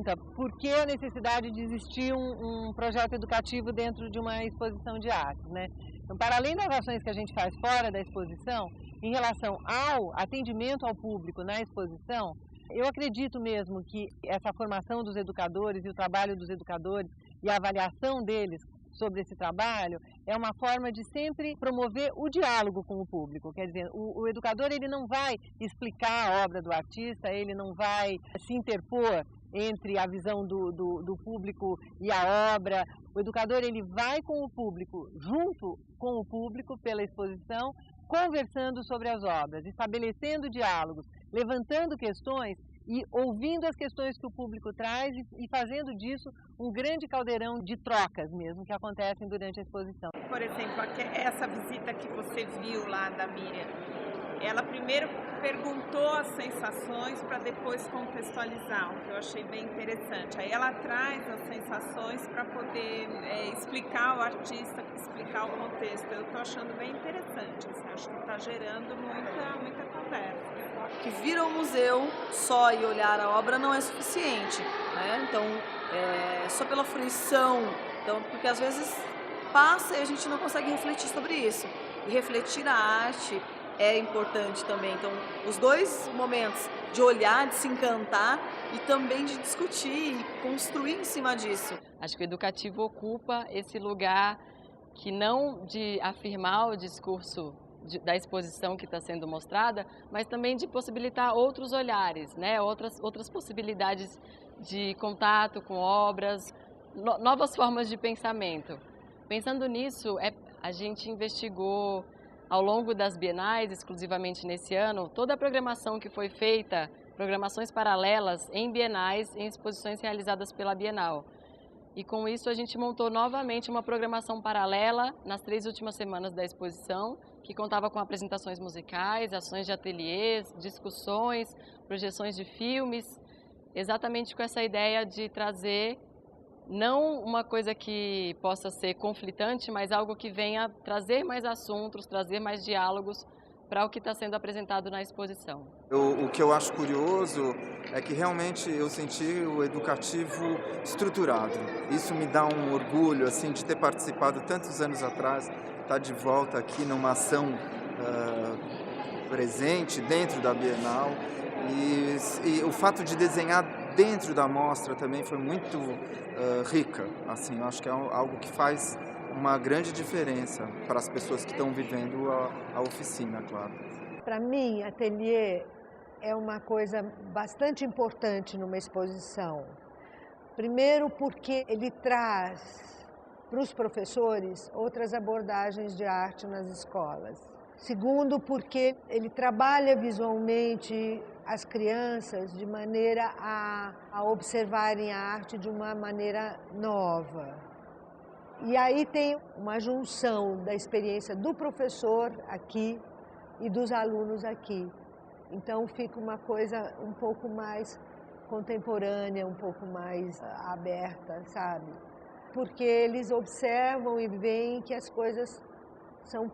pergunta por que a necessidade de existir um projeto educativo dentro de uma exposição de artes, né? Então, para além das ações que a gente faz fora da exposição, em relação ao atendimento ao público na exposição, eu acredito mesmo que essa formação dos educadores e o trabalho dos educadores e a avaliação deles sobre esse trabalho é uma forma de sempre promover o diálogo com o público. Quer dizer, o educador ele não vai explicar a obra do artista, ele não vai se interpor entre a visão do público e a obra. O educador ele vai com o público, junto com o público pela exposição, conversando sobre as obras, estabelecendo diálogos, levantando questões e ouvindo as questões que o público traz e fazendo disso um grande caldeirão de trocas mesmo que acontecem durante a exposição. Por exemplo, essa visita que você viu lá da Miriam, ela primeiro perguntou as sensações para depois contextualizar, o que eu achei bem interessante. Aí ela traz as sensações para poder explicar o artista, explicar o contexto. Eu estou achando bem interessante, assim, acho que está gerando muita conversa. Que vir ao museu só e olhar a obra não é suficiente, né? Então, só pela fruição, então, porque às vezes passa e a gente não consegue refletir sobre isso. E refletir a arte é importante também. Então, os dois momentos de olhar, de se encantar e também de discutir e construir em cima disso. Acho que o educativo ocupa esse lugar que não de afirmar o discurso da exposição que está sendo mostrada, mas também de possibilitar outros olhares, né? outras possibilidades de contato com obras, novas formas de pensamento. Pensando nisso, a gente investigou ao longo das bienais, exclusivamente nesse ano, toda a programação que foi feita, programações paralelas em bienais, em exposições realizadas pela Bienal. E com isso a gente montou novamente uma programação paralela nas 3 últimas semanas da exposição, que contava com apresentações musicais, ações de ateliês, discussões, projeções de filmes, exatamente com essa ideia de trazer não uma coisa que possa ser conflitante, mas algo que venha trazer mais assuntos, trazer mais diálogos para o que está sendo apresentado na exposição. O que eu acho curioso é que realmente eu senti o educativo estruturado. Isso me dá um orgulho assim, de ter participado tantos anos atrás, estar de volta aqui numa ação presente dentro da Bienal. E o fato de desenhar dentro da mostra também foi muito rica. Assim, eu acho que é algo que faz uma grande diferença para as pessoas que estão vivendo a oficina, claro. Para mim, ateliê é uma coisa bastante importante numa exposição. Primeiro porque ele traz para os professores outras abordagens de arte nas escolas. Segundo, porque ele trabalha visualmente as crianças de maneira a observarem a arte de uma maneira nova. E aí tem uma junção da experiência do professor aqui e dos alunos aqui. Então fica uma coisa um pouco mais contemporânea, um pouco mais aberta, sabe? Porque eles observam e veem que as coisas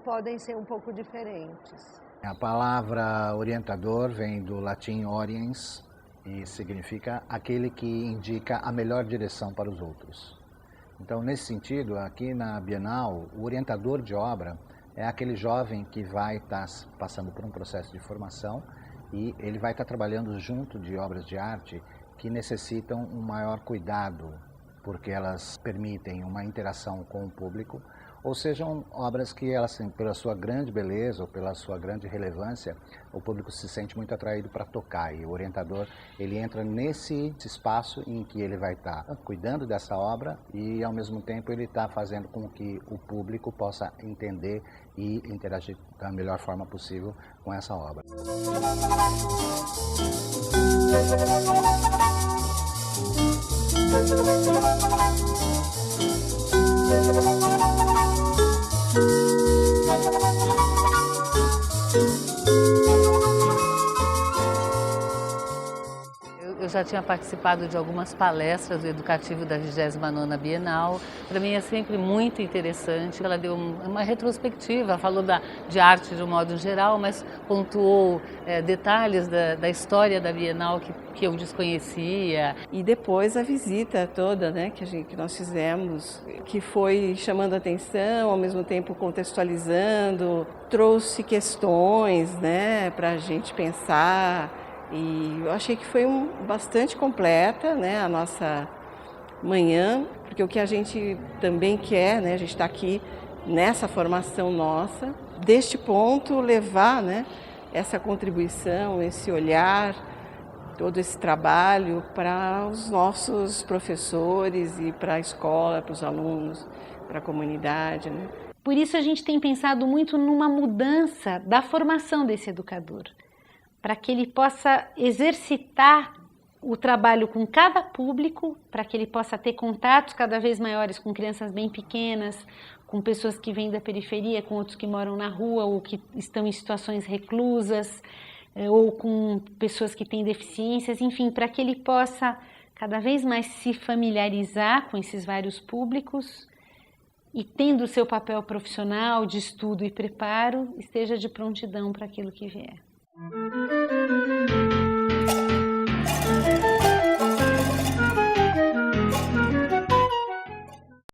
podem ser um pouco diferentes. A palavra orientador vem do latim oriens e significa aquele que indica a melhor direção para os outros. Então, nesse sentido, aqui na Bienal, o orientador de obra é aquele jovem que vai estar passando por um processo de formação e ele vai estar trabalhando junto de obras de arte que necessitam um maior cuidado, porque elas permitem uma interação com o público, ou sejam obras que, elas, pela sua grande beleza ou pela sua grande relevância, o público se sente muito atraído para tocar. E o orientador, ele entra nesse espaço em que ele vai estar cuidando dessa obra e, ao mesmo tempo, ele está fazendo com que o público possa entender e interagir da melhor forma possível com essa obra. Eu já tinha participado de algumas palestras do Educativo da 29ª Bienal. Para mim é sempre muito interessante. Ela deu uma retrospectiva, falou de arte de um modo geral, mas pontuou detalhes da história da Bienal que eu desconhecia. E depois a visita toda, né, que nós fizemos, que foi chamando a atenção, ao mesmo tempo contextualizando, trouxe questões, né, para a gente pensar. E eu achei que foi bastante completa, né, a nossa manhã, porque o que a gente também quer, né, a gente está aqui nessa formação nossa, deste ponto levar, né, essa contribuição, esse olhar, todo esse trabalho para os nossos professores e para a escola, para os alunos, para a comunidade, né. Por isso a gente tem pensado muito numa mudança da formação desse educador, para que ele possa exercitar o trabalho com cada público, para que ele possa ter contatos cada vez maiores com crianças bem pequenas, com pessoas que vêm da periferia, com outros que moram na rua ou que estão em situações reclusas, ou com pessoas que têm deficiências, enfim, para que ele possa cada vez mais se familiarizar com esses vários públicos e, tendo o seu papel profissional de estudo e preparo, esteja de prontidão para aquilo que vier.